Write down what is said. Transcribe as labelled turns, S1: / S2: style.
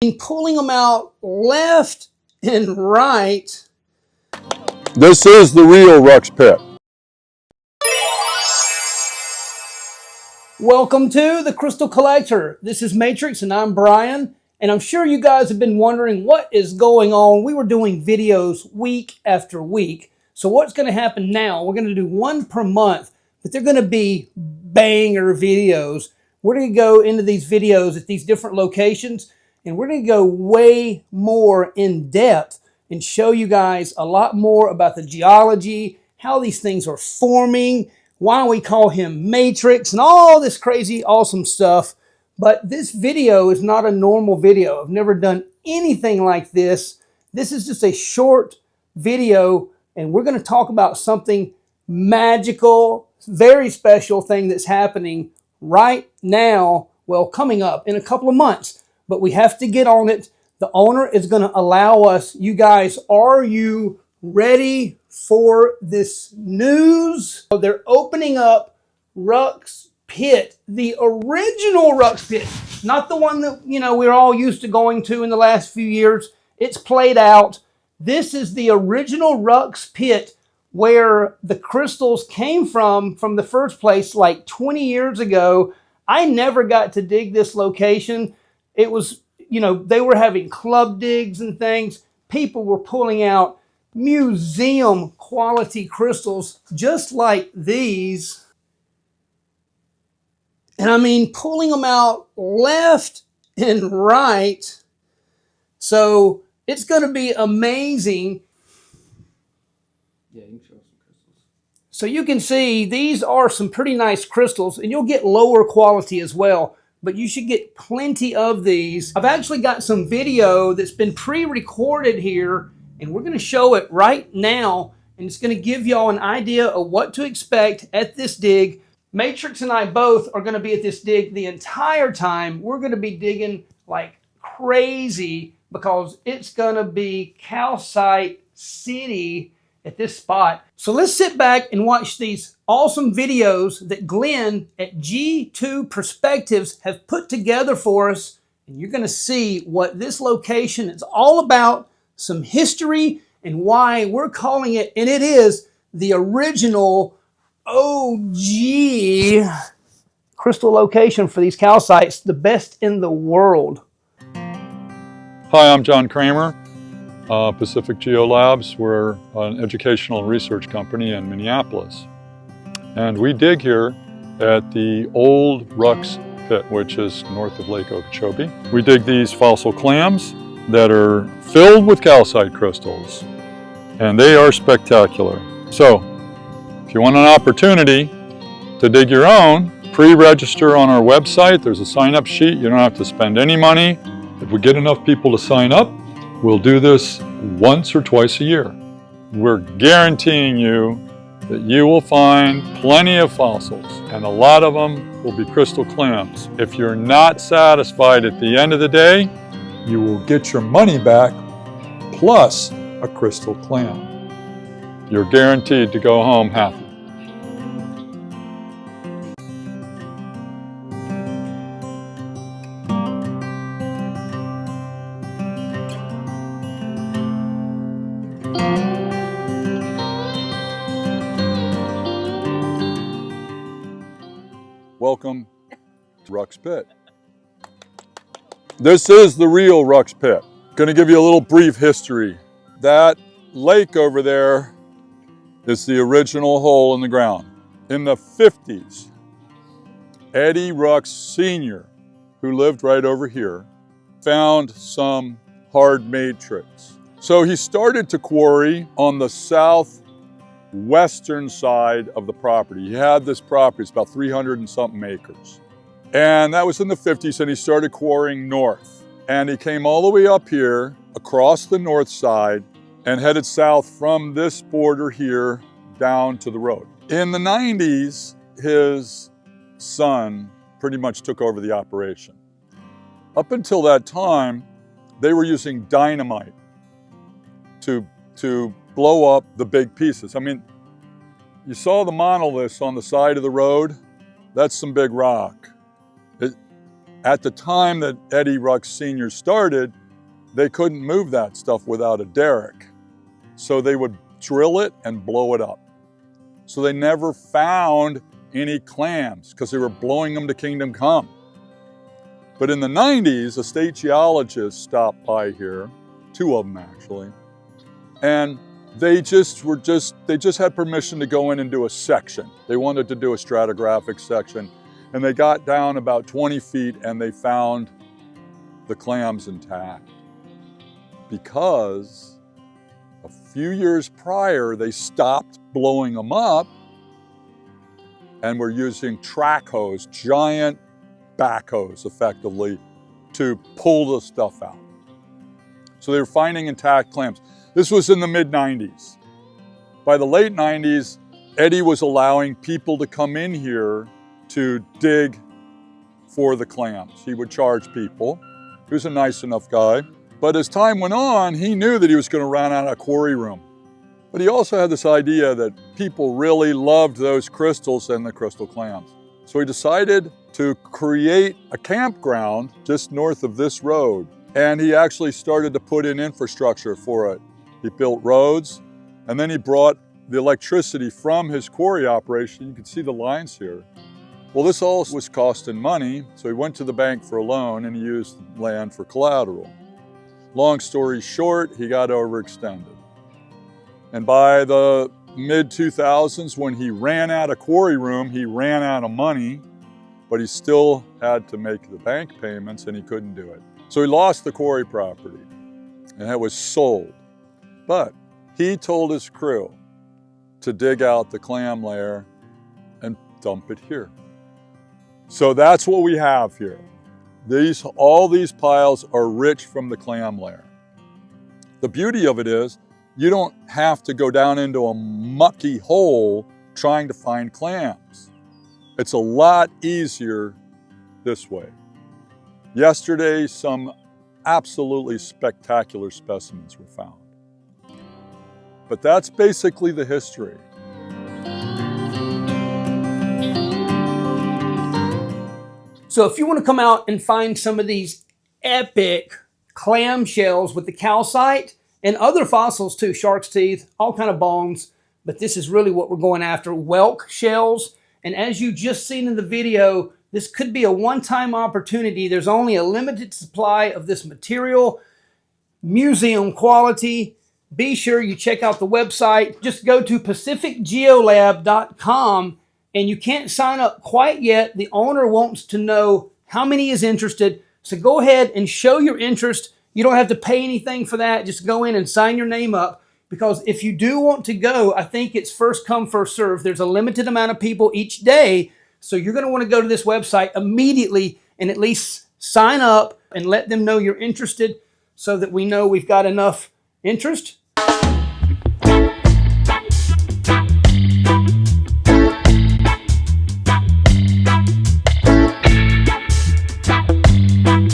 S1: And pulling them out left and right.
S2: This is the real Rucks Pit.
S1: Welcome to the Crystal Collector. This is Matrix and I'm Brian. And I'm sure you guys have been wondering what is going on. We were doing videos week after week. So what's going to happen now? We're going to do one per month, but they're going to be banger videos. We're going to go into these videos at these different locations, and we're going to go way more in depth and show you guys a lot more about the geology, how these things are forming, why we call him Matrix, and all this crazy, awesome stuff. But this video is not a normal video. I've never done anything like this. This is just a short video, and we're going to talk about something magical, very special thing that's happening right now, well, coming up in a couple of months. But we have to get on it. The owner is going to allow us. You guys, are you ready for this news? They're opening up Rucks Pit, the original Rucks Pit, not the one that, we're all used to going to in the last few years. It's played out. This is the original Rucks Pit where the crystals came from the first place like 20 years ago. I never got to dig this location. It was, they were having club digs and things. People were pulling out museum quality crystals just like these. And I mean, pulling them out left and right. So it's going to be amazing.
S3: Yeah, you can show some crystals.
S1: So you can see these are some pretty nice crystals, and you'll get lower quality as well, but you should get plenty of these. I've actually got some video that's been pre-recorded here, and we're going to show it right now, and it's going to give y'all an idea of what to expect at this dig. Matrix and I both are going to be at this dig the entire time. We're going to be digging like crazy because it's going to be calcite city at this spot. So let's sit back and watch these awesome videos that Glenn at G2 Perspectives have put together for us. And you're going to see what this location is all about, some history, and why we're calling it, and it is the original OG crystal location for these calcites, the best in the world.
S2: Hi, I'm John Kramer, Pacific Geolabs. We're an educational and research company in Minneapolis. And we dig here at the old Rucks Pit, which is north of Lake Okeechobee. We dig these fossil clams that are filled with calcite crystals, and they are spectacular. So, if you want an opportunity to dig your own, pre-register on our website. There's a sign-up sheet. You don't have to spend any money. If we get enough people to sign up, we'll do this once or twice a year. We're guaranteeing you that you will find plenty of fossils, and a lot of them will be crystal clams. If you're not satisfied at the end of the day, you will get your money back plus a crystal clam. You're guaranteed to go home happy. Welcome to Rucks Pit. This is the real Rucks Pit. Going to give you a little brief history. That lake over there is the original hole in the ground. In the 50s, Eddie Rucks Sr., who lived right over here, found some hard matrix. So he started to quarry on the southwestern side of the property. He had this property, it's about 300 and something acres. And that was in the 50s, and he started quarrying north. And he came all the way up here, across the north side, and headed south from this border here down to the road. In the 90s, his son pretty much took over the operation. Up until that time, they were using dynamite to blow up the big pieces. I mean, you saw the monoliths on the side of the road? That's some big rock. At the time that Eddie Rucks Sr. started, they couldn't move that stuff without a derrick. So they would drill it and blow it up. So they never found any clams because they were blowing them to kingdom come. But in the 90s, a state geologist stopped by here, 2 of them actually, and they just had permission to go in and do a section. They wanted to do a stratigraphic section, and they got down about 20 feet and they found the clams intact. Because a few years prior, they stopped blowing them up and were using track hose, giant backhoes effectively, to pull the stuff out. So they were finding intact clams. This was in the mid-90s. By the late 90s, Eddie was allowing people to come in here to dig for the clams. He would charge people. He was a nice enough guy. But as time went on, he knew that he was going to run out of quarry room. But he also had this idea that people really loved those crystals and the crystal clams. So he decided to create a campground just north of this road. And he actually started to put in infrastructure for it. He built roads, and then he brought the electricity from his quarry operation. You can see the lines here. Well, this all was costing money, so he went to the bank for a loan and he used land for collateral. Long story short, he got overextended. And by the mid-2000s, when he ran out of quarry room, he ran out of money, but he still had to make the bank payments and he couldn't do it. So he lost the quarry property and it was sold. But he told his crew to dig out the clam layer and dump it here. So that's what we have here. All these piles are rich from the clam layer. The beauty of it is you don't have to go down into a mucky hole trying to find clams. It's a lot easier this way. Yesterday, some absolutely spectacular specimens were found. But that's basically the history.
S1: So if you want to come out and find some of these epic clam shells with the calcite and other fossils too, shark's teeth, all kind of bones, but this is really what we're going after, whelk shells. And as you just seen in the video, this could be a one-time opportunity. There's only a limited supply of this material, museum quality. Be sure you check out the website. Just go to pacificgeolab.com. And you can't sign up quite yet. The owner wants to know how many is interested. So go ahead and show your interest. You don't have to pay anything for that. Just go in and sign your name up. Because if you do want to go, I think it's first come, first serve. There's a limited amount of people each day. So you're going to want to go to this website immediately and at least sign up and let them know you're interested so that we know we've got enough interest